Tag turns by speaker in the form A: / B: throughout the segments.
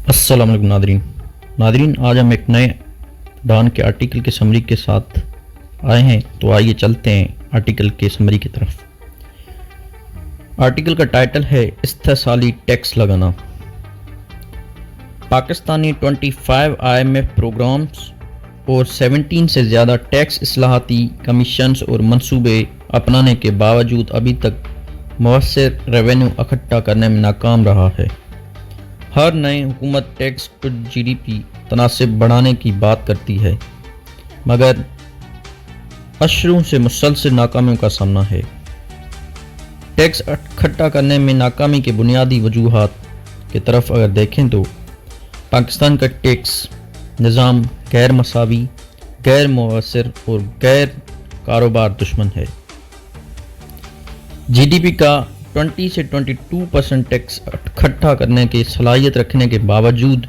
A: अस्सलाम वालेकुम नादरीन, आज हम एक नए डॉन के आर्टिकल के समरी के साथ आए हैं। तो आइए चलते हैं आर्टिकल के समरी की तरफ। आर्टिकल का टाइटल है इस्तेसाली टैक्स लगाना। पाकिस्तानी 25 IMF प्रोग्राम्स और 17 से ज़्यादा टैक्स इस्लाहाती कमीशंस और मंसूबे अपनाने के बावजूद अभी तक मौसर रेवेन्यू इकट्ठा करने में नाकाम रहा है। हर नई हुकूमत टैक्स टू GDP तनासिब बढ़ाने की बात करती है, मगर अशरों से मुसलसल नाकामियों का सामना है। टैक्स इकट्ठा करने में नाकामी के बुनियादी वजूहात की तरफ अगर देखें तो पाकिस्तान का टैक्स निज़ाम गैर मसावी, गैर मुअस्सिर और गैर कारोबार दुश्मन है। GDP का 20 से 22% टैक्स इकट्ठा करने की सलाहियत रखने के बावजूद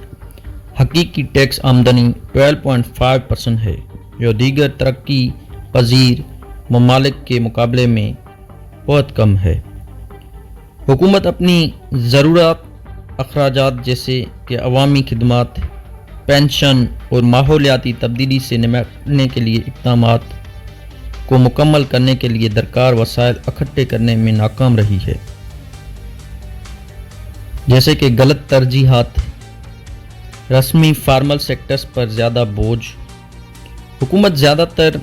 A: हकीकी टैक्स आमदनी 12.5% है, जो दीगर तरक्की पजीर ममालिक के मुकाबले में बहुत कम है। हुकूमत अपनी ज़रूरत अखराजात जैसे कि अवामी खिदमात, पेंशन और माहौलियाती तब्दीली से निपटने के लिए इक़दामात को मुकम्मल करने के लिए दरकार वसाइल इकट्ठे करने में नाकाम रही है, जैसे कि गलत तरजीहात, रस्मी फार्मल सेक्टर्स पर ज़्यादा बोझ। हुकूमत ज़्यादातर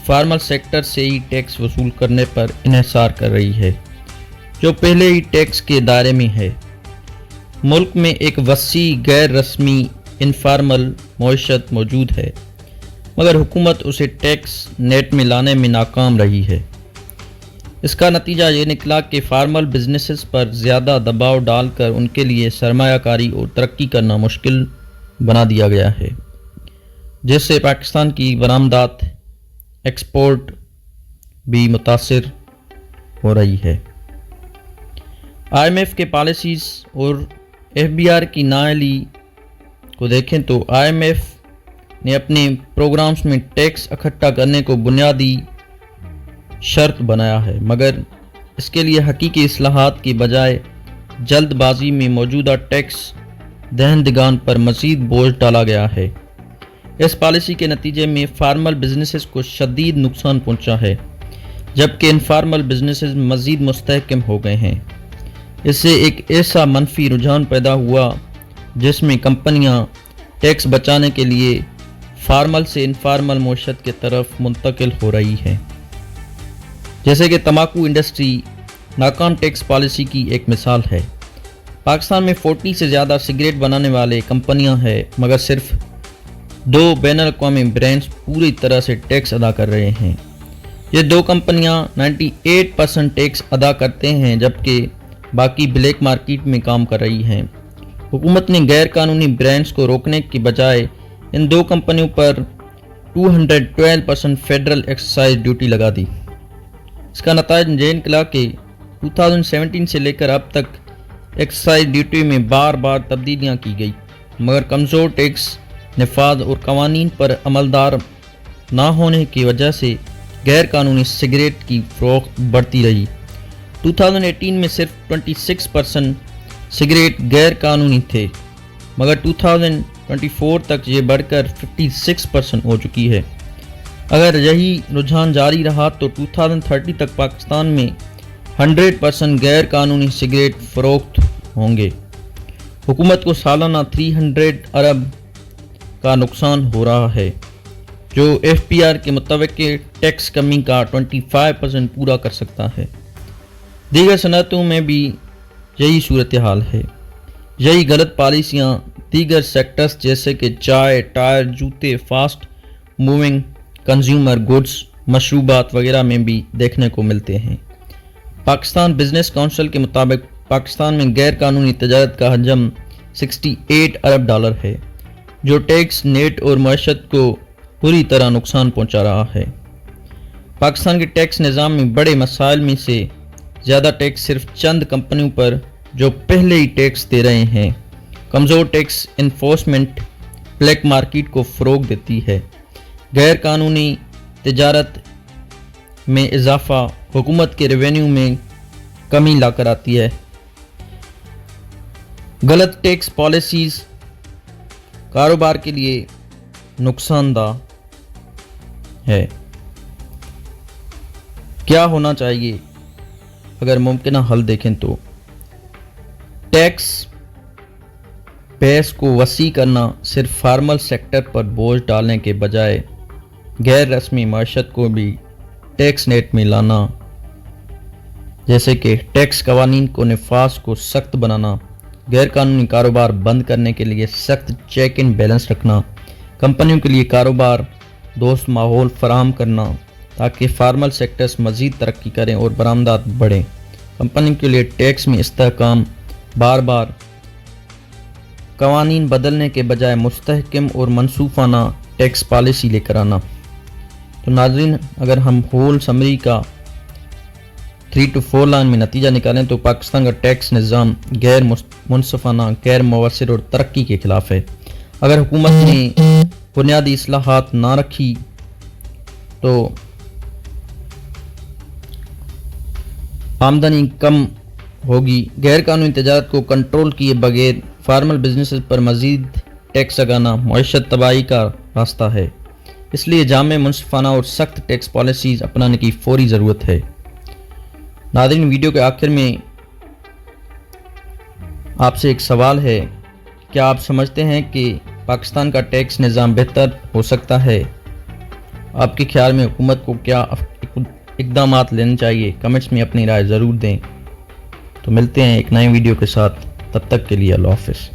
A: फार्मल सेक्टर से ही टैक्स वसूल करने पर इन्हिसार कर रही है, जो पहले ही टैक्स के दायरे में है। मुल्क में एक वसी गैर रस्मी इनफार्मल मईशत मौजूद है, मगर हुकूमत उसे टैक्स नेट में लाने में नाकाम रही है। इसका नतीजा ये निकला कि फार्मल बिजनेसेस पर ज़्यादा दबाव डालकर उनके लिए सरमायाकारी और तरक्की करना मुश्किल बना दिया गया है, जिससे पाकिस्तान की बरामदात एक्सपोर्ट भी मुतासिर हो रही है। IMF के पॉलिसीज़ और FBR की नाअहली को देखें तो IMF ने अपने प्रोग्राम्स में टैक्स इकट्ठा करने को बुनियादी शर्त बनाया है, मगर इसके लिए हकीकी इस्लाहात की बजाय जल्दबाजी में मौजूदा टैक्स दहंदगान पर मज़ीद बोझ डाला गया है। इस पॉलिसी के नतीजे में फार्मल बिजनेसेस को शदीद नुकसान पहुंचा है, जबकि इनफार्मल बिजनेसेस मज़ीद मुस्तहकम हो गए हैं। इससे एक ऐसा मनफी रुझान पैदा हुआ जिसमें कंपनियां टैक्स बचाने के लिए फार्मल से इनफार्मल मईशत की तरफ मुंतकिल हो रही है, जैसे कि तंबाकू इंडस्ट्री नाकाम टैक्स पॉलिसी की एक मिसाल है। पाकिस्तान में 40 से ज़्यादा सिगरेट बनाने वाले कंपनियां हैं, मगर सिर्फ 2 बैनुल-अक़वामी ब्रांड्स पूरी तरह से टैक्स अदा कर रहे हैं। ये 2 कंपनियां 98% टैक्स अदा करते हैं, जबकि बाकी ब्लैक मार्केट में काम कर रही हैं। हुकूमत ने गैर कानूनी ब्रांड्स को रोकने की बजाय इन 2 कंपनियों पर 212% फेडरल एक्साइज ड्यूटी लगा दी। इसका नतीजा ये निकला कि 2017 से लेकर अब तक एक्साइज ड्यूटी में बार बार तब्दीलियाँ की गई, मगर कमज़ोर टैक्स नफाज और कवानीन पर अमलदार ना होने की वजह से गैर कानूनी सिगरेट की फ़रोख्त बढ़ती रही। 2018 में सिर्फ 26% सिगरेट गैर कानूनी थे, मगर 2024 तक ये बढ़कर 56% हो चुकी है। अगर यही रुझान जारी रहा तो 2030 तक पाकिस्तान में 100% गैर कानूनी सिगरेट फ़रोख्त होंगे। हुकूमत को सालाना 300 अरब का नुकसान हो रहा है, जो FBR के मुताबिक टैक्स कमी का 25% पूरा कर सकता है। दीगर सनतों में भी यही सूरत हाल है। यही गलत पॉलिसियाँ दीगर सेक्टर्स जैसे कि चाय, टायर, जूते, फास्ट मूविंग कंज्यूमर गुड्स, मशरूबात वगैरह में भी देखने को मिलते हैं। पाकिस्तान बिजनेस काउंसिल के मुताबिक पाकिस्तान में गैर कानूनी तजारत का हजम 68 अरब डॉलर है, जो टैक्स नेट और मईशत को पूरी तरह नुकसान पहुंचा रहा है। पाकिस्तान के टैक्स निज़ाम में बड़े मसाइल में से ज़्यादा टैक्स सिर्फ चंद कंपनियों पर जो पहले ही टैक्स दे रहे हैं। कमज़ोर टैक्स इन्फोर्समेंट ब्लैक मार्केट को फ़रोग देती है। गैर कानूनी तजारत में इजाफा हुकूमत के रेवेन्यू में कमी लाकर आती है। गलत टैक्स पॉलिसीज़ کاروبار کے لیے نقصان دہ ہے۔ کیا ہونا چاہیے؟ اگر ممکنہ حل دیکھیں تو ٹیکس بیس کو وسیع کرنا، صرف فارمل سیکٹر پر بوجھ ڈالنے کے بجائے غیر رسمی معیشت کو بھی ٹیکس نیٹ میں لانا، جیسے کہ ٹیکس قوانین کو نفاذ کو سخت بنانا، غیر قانونی کاروبار بند کرنے کے لیے سخت چیک اینڈ بیلنس رکھنا، کمپنیوں کے لیے کاروبار دوست ماحول فراہم کرنا تاکہ فارمل سیکٹرز مزید ترقی کریں اور برآمدات بڑھیں، کمپنیوں کے لیے ٹیکس میں استحکام، بار بار قوانین بدلنے کے بجائے مستحکم اور منصفانہ ٹیکس پالیسی لے کر آنا۔ تو ناظرین، اگر ہم ہول سمری کا 3 to 4 لائن میں نتیجہ نکالیں تو پاکستان کا ٹیکس نظام غیر منصفانہ، غیر مؤثر اور ترقی کے خلاف ہے۔ اگر حکومت نے بنیادی اصلاحات نہ رکھی تو آمدنی کم ہوگی، غیر قانونی تجارت کو کنٹرول کیے بغیر فارمل بزنسز پر مزید ٹیکس لگانا معیشت تباہی کا راستہ ہے۔ اس لیے جامع، منصفانہ اور سخت ٹیکس پالیسیز اپنانے کی فوری ضرورت ہے۔ ناظرین، ویڈیو کے آخر میں آپ سے ایک سوال ہے، کیا آپ سمجھتے ہیں کہ پاکستان کا ٹیکس نظام بہتر ہو سکتا ہے؟ آپ کے خیال میں حکومت کو کیا اقدامات لینے چاہیے؟ کمنٹس میں اپنی رائے ضرور دیں۔ تو ملتے ہیں ایک نئے ویڈیو کے ساتھ، تب تک کے لیے اللہ حافظ۔